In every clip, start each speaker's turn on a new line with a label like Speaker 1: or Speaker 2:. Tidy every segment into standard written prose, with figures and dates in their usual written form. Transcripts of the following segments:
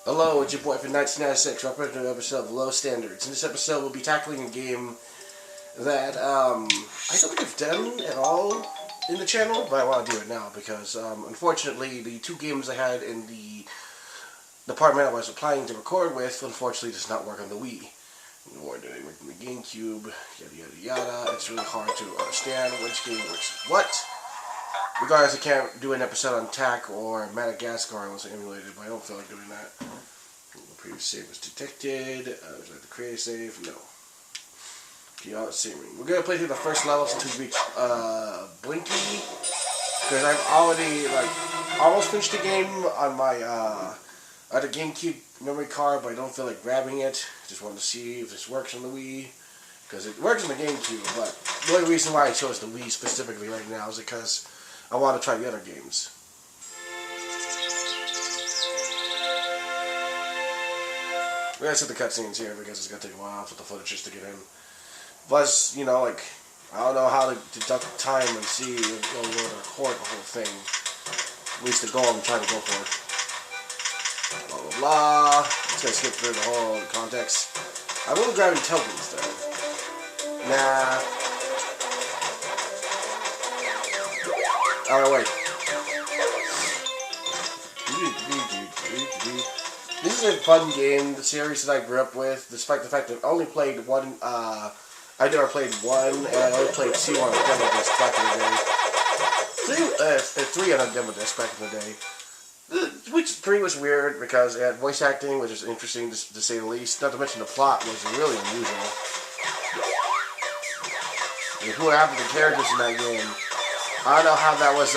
Speaker 1: Hello, it's your boy from 1996, representing an episode of Low Standards. In this episode, we'll be tackling a game that I don't think I've done at all in the channel, but I want to do it now because, unfortunately, the two games I had in the department I was applying to record with, unfortunately, does not work on the Wii. Nor did it work on the GameCube, yada yada yada. It's really hard to understand which game works what. Regardless, I can't do an episode on TAC or Madagascar unless I emulated, but I don't feel like doing that. The previous save was detected. Would you like to create a save? No. Okay, saving. We're gonna play through the first levels until we reach Blinky, because I've already almost finished the game on my other GameCube memory card, but I don't feel like grabbing it. Just wanted to see if this works on the Wii, because it works on the GameCube. But the only reason why I chose the Wii specifically right now is because I want to try the other games. We're gonna set the cutscenes here because it's gonna take a while for the footage just to get in. Plus, I don't know how to deduct time and see if we'll record the whole thing. At least the goal I'm trying to go for. Blah blah blah. Just gonna skip through the whole context. I will be grabbing tokens though. Nah. Alright, wait. This is a fun game, the series that I grew up with, despite the fact that I only played one, I never played one, and I only played two on a demo disc back in the day. Three on a demo disc back in the day. Which is pretty much weird, because it had voice acting, which is interesting to say the least. Not to mention the plot was really unusual. And who are half of the characters in that game? I don't know how that was,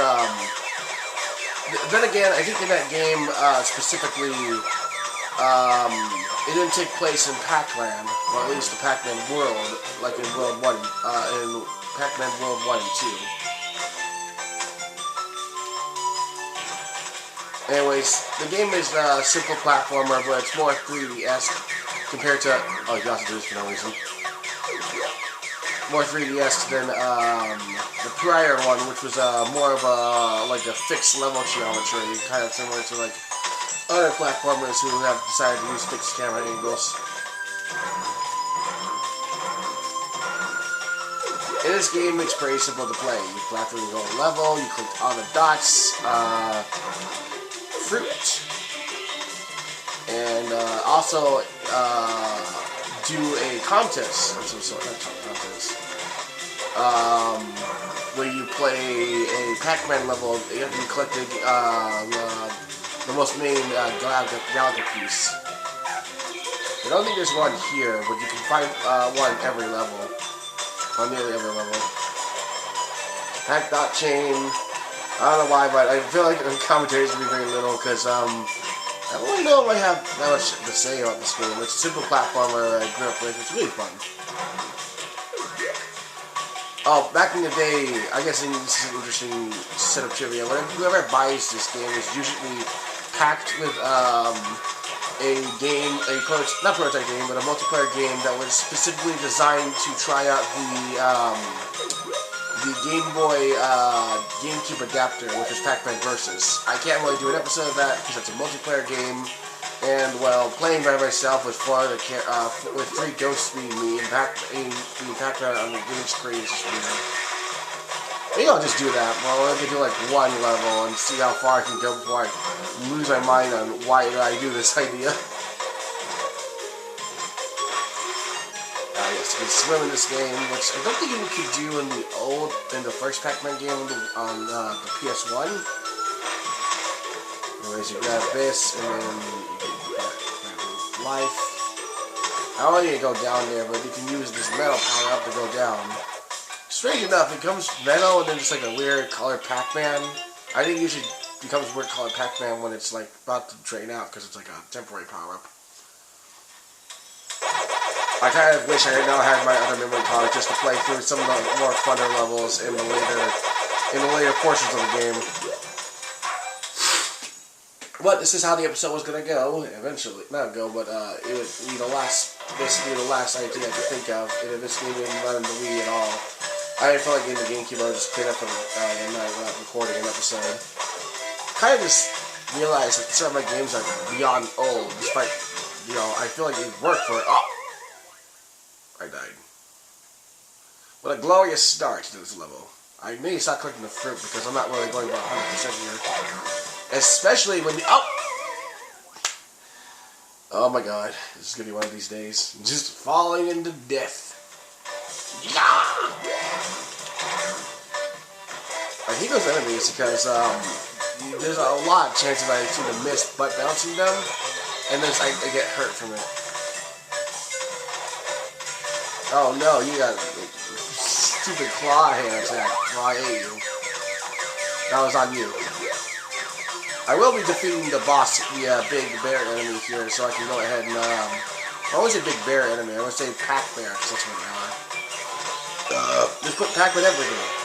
Speaker 1: then again, I think in that game, specifically, it didn't take place in Pac-Man, or at least the Pac-Man world, like in World 1, in Pac-Man World 1 and 2. Anyways, the game is a simple platformer, but it's more 3D-esque compared to, oh, you have to do this for no reason. More 3D-esque than the prior one, which was more of a fixed level geometry, kind of similar to other platformers who have decided to use fixed camera angles. In this game, it's very simple to play. You fly through the whole level, you click on the dots, fruit, and also do a contest of some sort, not contest, where you play a Pac-Man level. You have to collect the most main Galaga piece. I don't think there's one here, but you can find one every level, on nearly every level. Pac dot chain. I don't know why, but I feel like the commentary is going to be very little because I don't really know if I have that much to say about this game. It's a simple platformer that I grew up with. It's really fun. Oh, back in the day, I guess this is an interesting set of trivia. Whoever buys this game is usually packed with a game, not prototype game, but a multiplayer game that was specifically designed to try out the Game Boy GameCube adapter, which is Pac-Man Versus. I can't really do an episode of that because it's a multiplayer game, and well, playing by myself with with three ghosts being me and Pac-Man on the green screen is just weird. Maybe I'll just do that. Well, I can do one level and see how far I can go before I lose my mind on why did I do this idea. Yes, you can swim in this game, which I don't think you could do in the first Pac-Man game on the PS1. Anyways, you grab this, and then you get life. I don't need to go down there, but you can use this metal power-up to go down. Strange enough, it comes metal and then just a weird colored Pac-Man. I think it usually becomes weird colored Pac-Man when it's about to drain out, because it's a temporary power-up. I kind of wish I now had my other memory card just to play through some of the more funner levels in the later portions of the game. But this is how the episode was gonna go. Eventually, not go, but it would be basically the last idea I could think of. And if this game didn't run in the Wii at all, I didn't feel like getting the GameCube. I would just clean up for the night without recording an episode. Kind of just realize that some of my games are beyond old, despite, you know, I feel like they work for it. Oh! I died. What a glorious start to this level. I need to stop clicking the fruit because I'm not really going about 100% here. Especially when you... Oh! Oh my god. This is going to be one of these days. Just falling into death. Yeah! I hate those enemies because there's a lot of chances I seem to miss butt bouncing them, and then I get hurt from it. Oh no, you got stupid claw hand attack. Well, I hate you. That was on you. I will be defeating the boss, the big bear enemy here, so I can go ahead and I always say big bear enemy. I want to say Pac-Man, because that's what they are. Just put Pac-Man everything.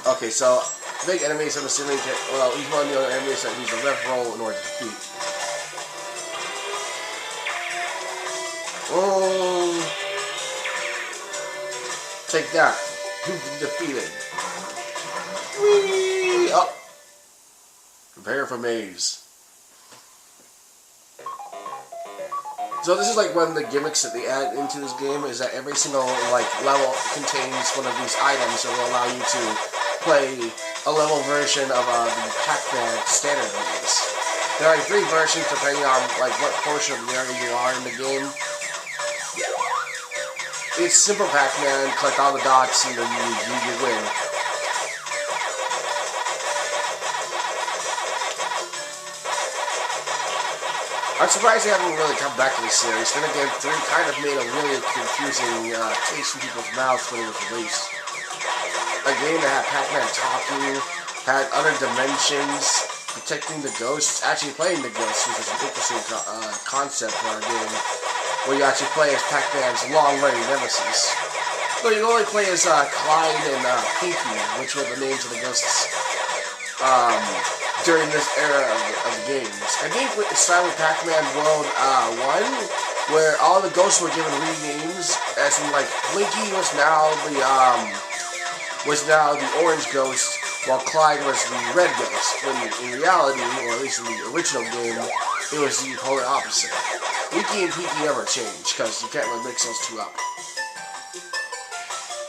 Speaker 1: Okay, so big enemies, I'm assuming, well, he's one of the other enemies that use a left roll in order to defeat. Oh, take that. You've been defeated. Whee! Oh. Prepare for maze. So this is like one of the gimmicks that they add into this game, is that every single like level contains one of these items that will allow you to play a level version of the Pac-Man standard maze. There are 3 versions depending on like what portion of the area you are in the game. It's simple Pac-Man, collect all the dots, and then you win. I'm surprised they haven't really come back to this series. Then again, 3 kind of made a really confusing taste in people's mouths when it was released. A game that had Pac-Man talking, had other dimensions, protecting the ghosts, actually playing the ghosts, which is an interesting concept for our game, where you actually play as Pac-Man's long-running nemesis. So you only play as Clyde and Pinky, which were the names of the ghosts during this era of the games. I think it started with Pac-Man World 1, where all the ghosts were given renames, as in like Blinky was now the orange ghost, while Clyde was the red ghost, when in reality, or at least in the original game, it was the polar opposite. Winky and Pinky never change, because you can't really mix those 2 up.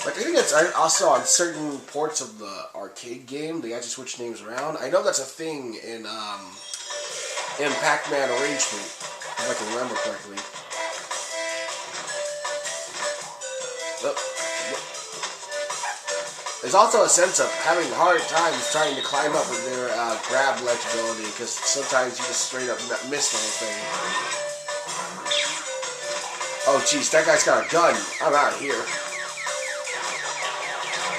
Speaker 1: Like, I think it's also on certain ports of the arcade game, they actually switch names around. I know that's a thing in Pac-Man Arrangement, if I can remember correctly. There's also a sense of having hard times trying to climb up with their grab ledge ability, because sometimes you just straight up miss the whole thing. Oh jeez, that guy's got a gun. I'm out of here.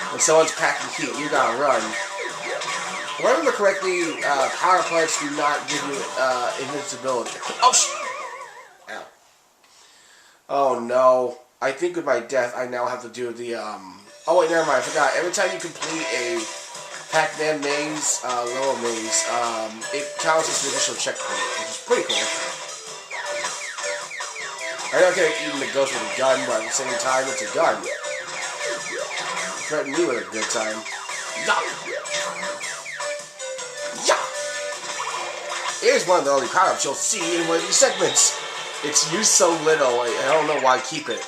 Speaker 1: When someone's packing heat, you gotta run. If I remember correctly, power plants do not give you invincibility. Oh shit! Ow. Oh no. I think with my death, I now have to do the oh wait, never mind, I forgot. Every time you complete a Pac-Man maze, level maze, it counts as the initial checkpoint, which is pretty cool. I don't get even the ghost with a gun, but at the same time, it's a gun. Threaten me with a good time. Yeah! Yeah! Here's one of the only power-ups you'll see in one of these segments. It's used so little, I don't know why I keep it.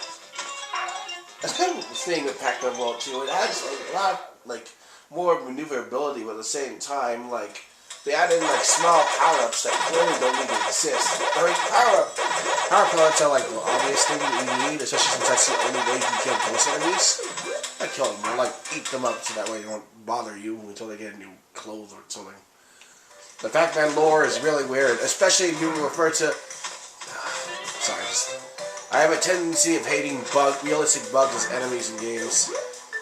Speaker 1: That's kind of the thing with Pac-Man World 2. It has a lot of, like, more maneuverability, but at the same time, like, they add in, like, small power-ups that clearly don't need to exist. I mean, power-ups are, like, the obvious thing that you need, especially since that's the only way you can kill ghost enemies. Not kill them, but, like, eat them up so that way they won't bother you until they get new clothes or something. The Pac-Man lore is really weird, especially if you refer to... Sorry, I have a tendency of hating realistic bugs as enemies in games.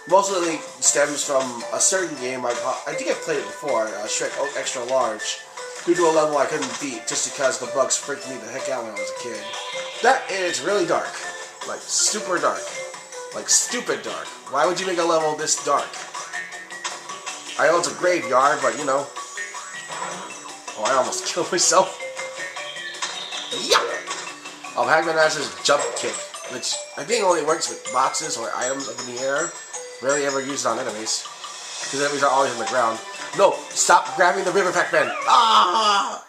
Speaker 1: Mostly stems from a certain game I think I've played it before, Shrek Extra Large, due to a level I couldn't beat just because the bugs freaked me the heck out when I was a kid. That is really dark. Like, super dark. Like, stupid dark. Why would you make a level this dark? I know it's a graveyard, but you know. Oh, I almost killed myself. Yeah! Oh, Pac-Man has his jump kick, which I think only works with boxes or items up in the air. Rarely ever use it on enemies. Because enemies are always on the ground. No! Stop grabbing the river, Pac-Man! Ah!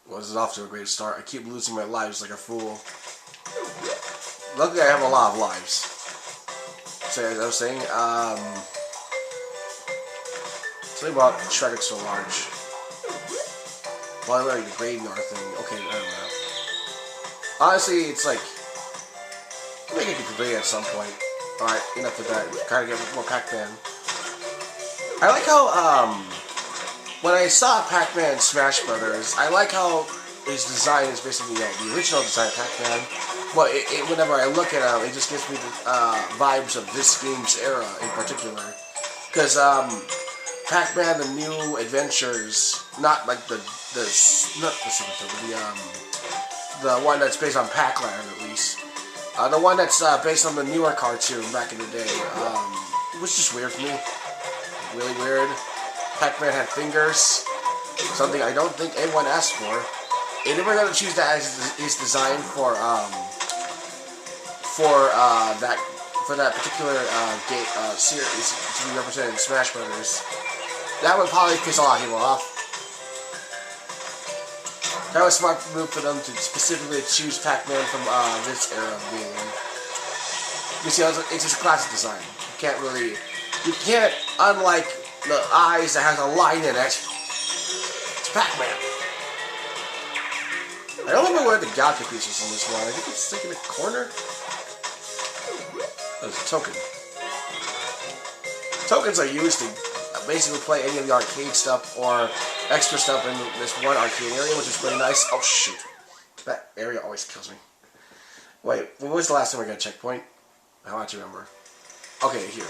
Speaker 1: Well, this is off to a great start. I keep losing my lives like a fool. Luckily, I have a lot of lives. So, as I was saying, something about Shredding so large. Well, like the graveyard thing. Okay, I don't know. Honestly, it's like, I think I could complete it at some point. Alright, enough with that. Kind of get more Pac-Man. I like how, when I saw Pac-Man Smash Brothers, I like how his design is basically the original design of Pac-Man. But whenever I look at him, it just gives me the vibes of this game's era in particular. Because Pac-Man: The New Adventures, not like the one that's based on Pac-Land at least. The one that's based on the newer cartoon back in the day. It was just weird for me. Really weird. Pac-Man had fingers. Something I don't think anyone asked for. They never got to choose that as his design for that particular series to be represented in Smash Brothers. That would probably piss a lot of people off. That was a smart move for them to specifically choose Pac-Man from this era of gaming. You see, it's just a classic design. You can't, unlike the eyes that has a line in it, it's Pac-Man. I don't remember where the galaxy piece is in this one. I think it's like in the corner. There's a token. Tokens are used to basically play any of the arcade stuff or extra stuff in this one arcade area, which is pretty nice. Oh shoot. That area always kills me. Wait, when was the last time we got a checkpoint? How much you remember? Okay, here.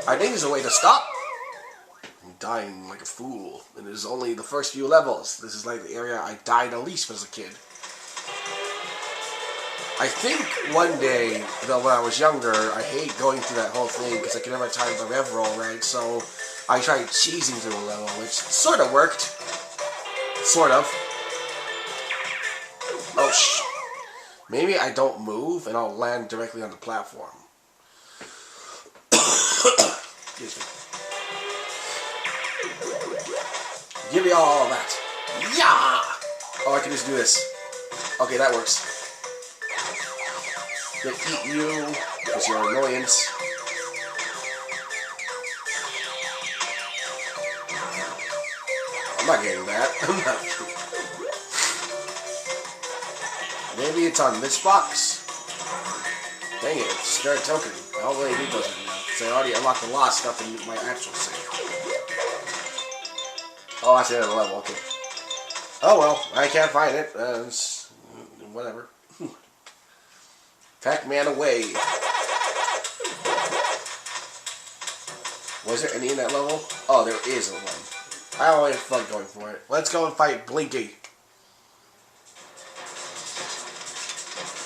Speaker 1: I think there's a way to stop. I'm dying like a fool. And this is only the first few levels. This is like the area I died the least as a kid. I think one day, though, when I was younger, I hate going through that whole thing because I could never time the rev roll right, so I tried cheesing through a level, which sort of worked. Sort of. Oh, maybe I don't move and I'll land directly on the platform. Excuse me. Give me all of that. Yeah! Oh, I can just do this. Okay, that works. Gonna eat you because you're an annoyance. I'm not getting that. I'm not. Maybe it's on this box. Dang it, it's a token. I don't really need those right now because I already unlocked a lot of stuff in my actual save. Oh, that's the end of the level. Okay. Oh well, I can't find it. It's whatever. Pac-Man away. Was there any in that level? Oh, there is a one. I don't have fun going for it. Let's go and fight Blinky.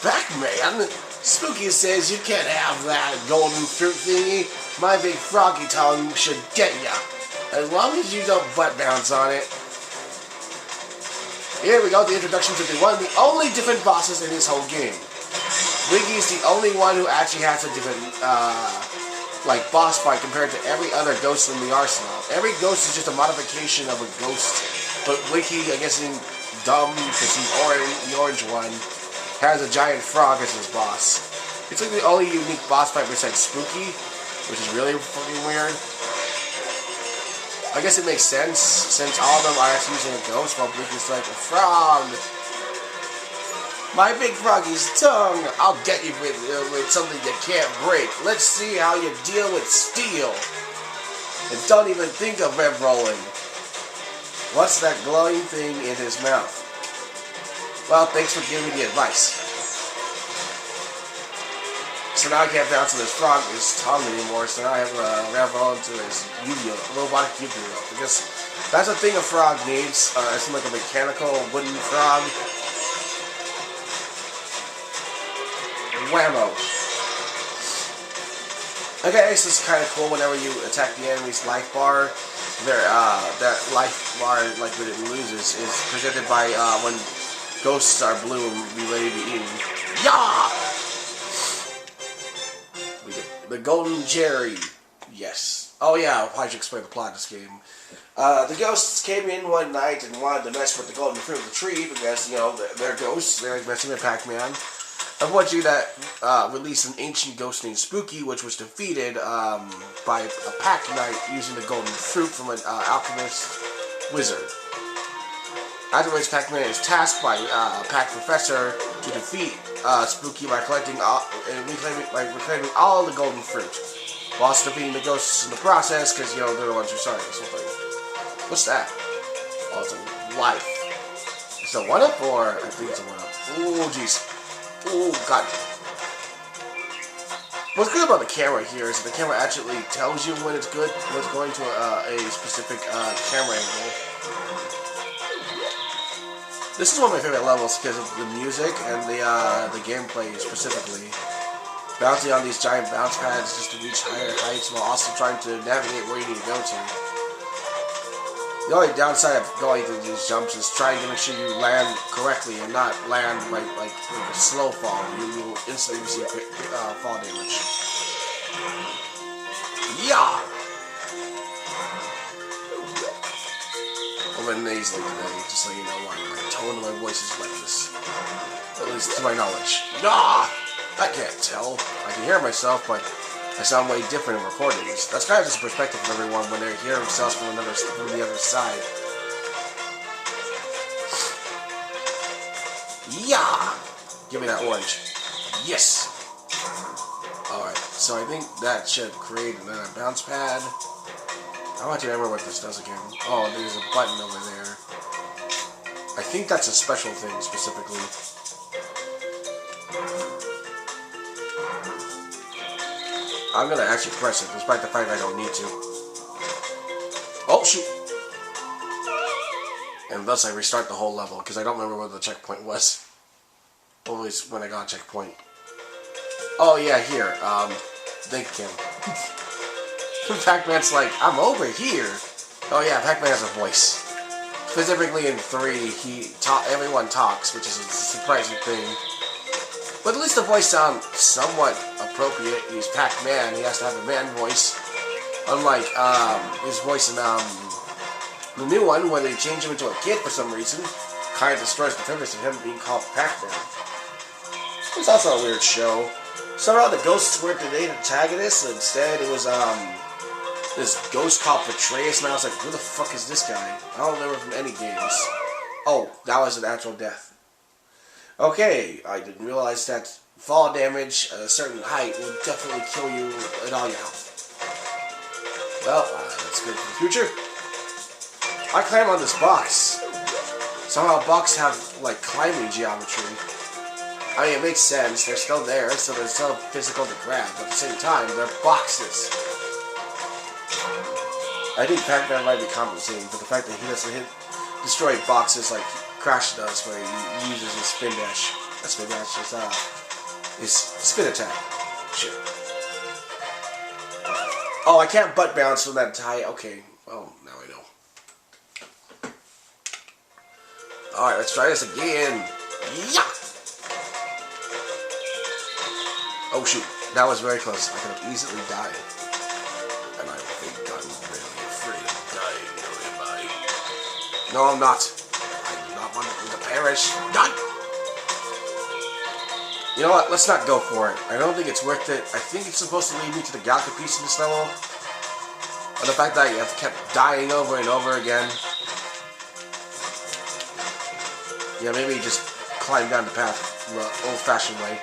Speaker 1: Pac-Man? Spooky says you can't have that golden fruit thingy. My big froggy tongue should get ya. As long as you don't butt bounce on it. Here we go, the introduction to the one of the only different bosses in this whole game. Blinky is the only one who actually has a different, like, boss fight compared to every other ghost in the arsenal. Every ghost is just a modification of a ghost, but Blinky, I guess he's dumb because he's the orange one, has a giant frog as his boss. It's like the only unique boss fight besides Spooky, which is really fucking weird. I guess it makes sense, since all of them are actually using a ghost, while Blinky's like a frog. My big froggy's tongue, I'll get you with something you can't break. Let's see how you deal with steel. And don't even think of rev rolling. What's that glowing thing in his mouth? Well, thanks for giving me the advice. So now I can't bounce on this frog's tongue anymore, so now I have to rev roll into his robotic Yu-Gi-Oh! Because that's a thing a frog needs. It seems like a mechanical wooden frog. Whammo. Okay, this is kind of cool. Whenever you attack the enemy's life bar, that life bar, like when it loses, is presented by when ghosts are blue and be ready to be eaten. Yeah! We get the Golden Jerry. Yes. Oh yeah, why should explain the plot of this game? The ghosts came in one night and wanted to mess with the golden fruit of the tree because, you know, they're ghosts. They're messing with Pac-Man. Unfortunately, that released an ancient ghost named Spooky, which was defeated by a Pac Knight using the golden fruit from an alchemist wizard. Afterwards, Pac-Man is tasked by Pac Professor to defeat Spooky by collecting and reclaiming all the golden fruit, whilst defeating the ghosts in the process, because, you know, they're the ones who started this whole thing. What's that? Oh, it's a life. Is it a 1-up, or I think it's a 1-up. Oh, jeez. Oh, God. What's good about the camera here is that the camera actually tells you when it's good, when it's going to a specific camera angle. This is one of my favorite levels because of the music and the gameplay specifically. Bouncing on these giant bounce pads just to reach higher heights while also trying to navigate where you need to go to. The only downside of going through these jumps is trying to make sure you land correctly and not land like a slow fall. You will instantly receive fall damage. Yeah! I went nasally today, just so you know why my tone of my voice is like this. At least to my knowledge. Nah! I can't tell. I can hear myself, but I sound way different in recordings. That's kind of just a perspective for everyone when they hear themselves from the other side. Yeah! Give me that orange. Yes! Alright, so I think that should create a bounce pad. I want to remember what this does again. Oh, there's a button over there. I think that's a special thing, specifically. I'm gonna actually press it, despite the fact I don't need to. Oh, shoot! And thus I restart the whole level, because I don't remember where the checkpoint was. Always when I got a checkpoint. Oh yeah, here. Thank you. Pac-Man's like, I'm over here. Oh yeah, Pac-Man has a voice. Specifically in 3, everyone talks, which is a surprising thing. But at least the voice sounds somewhat appropriate. He's Pac-Man, he has to have a man voice. Unlike his voice in the new one, where they change him into a kid for some reason. Kind of destroys the purpose of him being called Pac-Man. It's also a weird show. Somehow the ghosts weren't the main antagonists, instead it was this ghost called Betrayus, and I was like, who the fuck is this guy? I don't remember from any games. Oh, that was an actual death. Okay, I didn't realize that fall damage at a certain height would definitely kill you at all your health. Well, that's good for the future. I climb on this box. Somehow boxes have, like, climbing geometry. I mean, it makes sense. They're still there, so they're still physical to grab. But at the same time, they're boxes. I think Pac-Man might be compensating for the fact that he doesn't destroy boxes like Crash does, where he uses his spin dash. Not spin dash, his spin attack. Shit. Oh, I can't butt bounce from that tie. Okay. Oh, now I know. Alright, let's try this again. Yeah! Oh shoot, that was very close. I could have easily died. And I think I'm really afraid of dying, am I? No, I'm not. I do not want to perish. Not! You know what, let's not go for it. I don't think it's worth it. I think it's supposed to lead me to the Galaxy piece in this level. But the fact that you have kept dying over and over again. Yeah, maybe just climb down the path the old-fashioned way.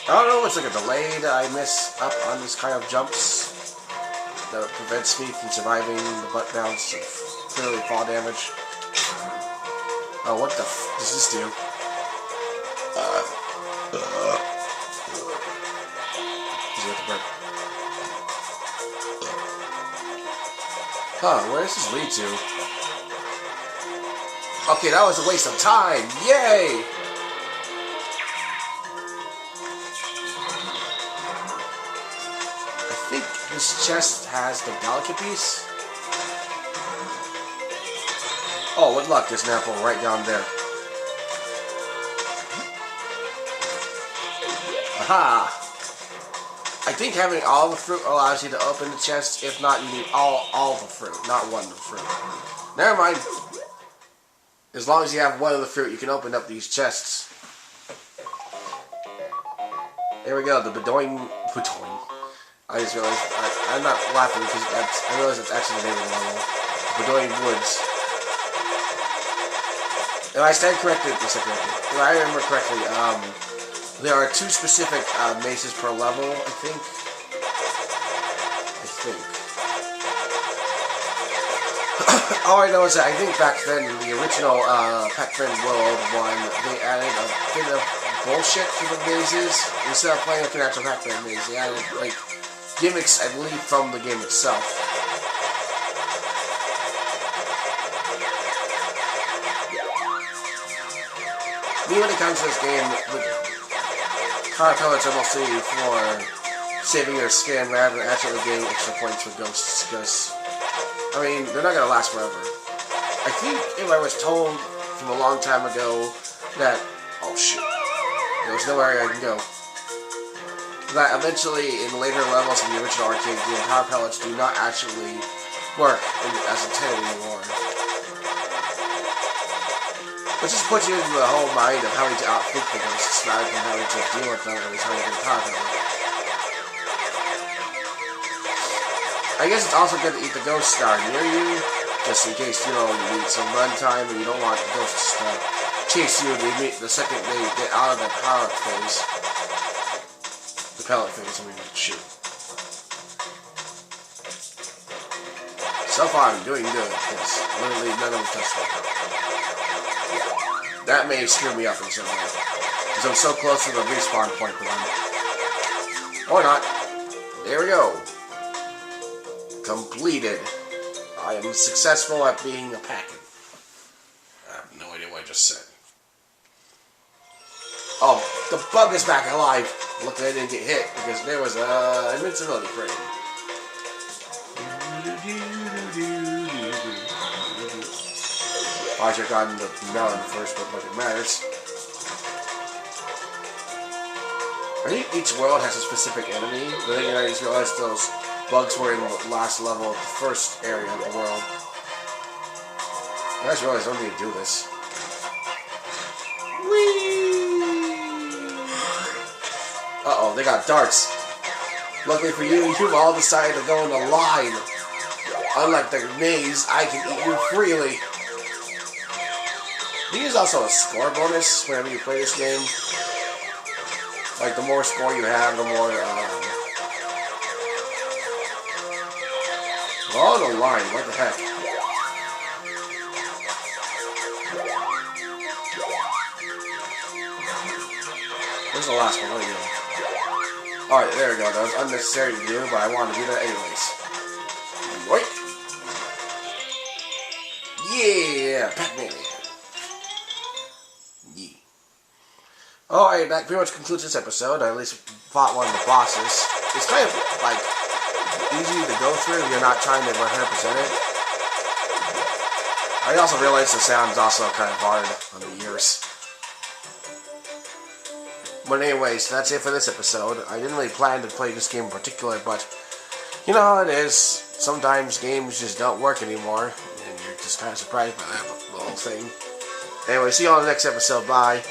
Speaker 1: I don't know, it's like a delay that I miss up on this kind of jumps that prevents me from surviving the butt bounce of clearly fall damage. Oh, what the f does this do? Huh, where does this lead to? Okay, that was a waste of time! Yay! I think this chest has the Galaxy piece. Oh, with luck, there's an apple right down there. Aha! I think having all the fruit allows you to open the chest. If not, you need all the fruit, not one of the fruit. Never mind. As long as you have one of the fruit, you can open up these chests. There we go, the Bedoing. I just realized, I'm not laughing because I realize it's actually the name of the level. The Bedoing Woods. If I stand corrected, if I remember correctly, there are 2 specific maces per level, I think. All I know is that I think back then, in the original Pac-Man World 1, they added a bit of bullshit to the mazes. Instead of playing like an actual Pac-Man maze, they added, like, gimmicks, I believe, from the game itself. Me, when it comes to this game, the car pellets are mostly for saving your skin rather than actually getting extra points for ghosts, because, I mean, they're not going to last forever. I think if I was told from a long time ago that, oh shit, there's nowhere I can go, that eventually in later levels of the original arcade game, power pellets do not actually work as intended anymore. It just puts you into the whole mind of having to outthink the ghosts rather than having to deal with them every time you get a power pellet. I guess it's also good to eat the ghost star near you, just in case, you know, you need some runtime and you don't want the ghosts to chase you the second they get out of the power phase. The pellet phase, I mean, shoot. So far, I'm doing good, because literally none of them touched me. That may screw me up in some way, because I'm so close to the respawn point for them. Or not. There we go. Completed. I am successful at being a Pac-Man. I have no idea what I just said. Oh, the bug is back alive. Luckily I didn't get hit because there was an invincibility frame. I should have gotten the melon first, but like it matters. I think each world has a specific enemy, but then I just realized those bugs were in the last level of the first area of the world. I just realized I don't need to do this. Uh-oh, they got darts. Luckily for you, you've all decided to go in the line. Unlike the maze, I can eat you freely. There's also a score bonus whenever you play this game. Like, the more score you have, the more, oh, the line, what the heck? Where's the last one? What are you doing? Alright, there we go. That was unnecessary to do, but I wanted to do that anyways. Yoink! Yeah! Pac-Man! Yeah. Alright, that pretty much concludes this episode. I at least fought one of the bosses. It's kind of, like, easy to go through if you're not trying to 100% it. I also realized the sound's also kind of hard on the ears. But anyways, that's it for this episode. I didn't really plan to play this game in particular, but you know how it is. Sometimes games just don't work anymore, and you're just kind of surprised by that little thing. Anyway, see you on the next episode. Bye.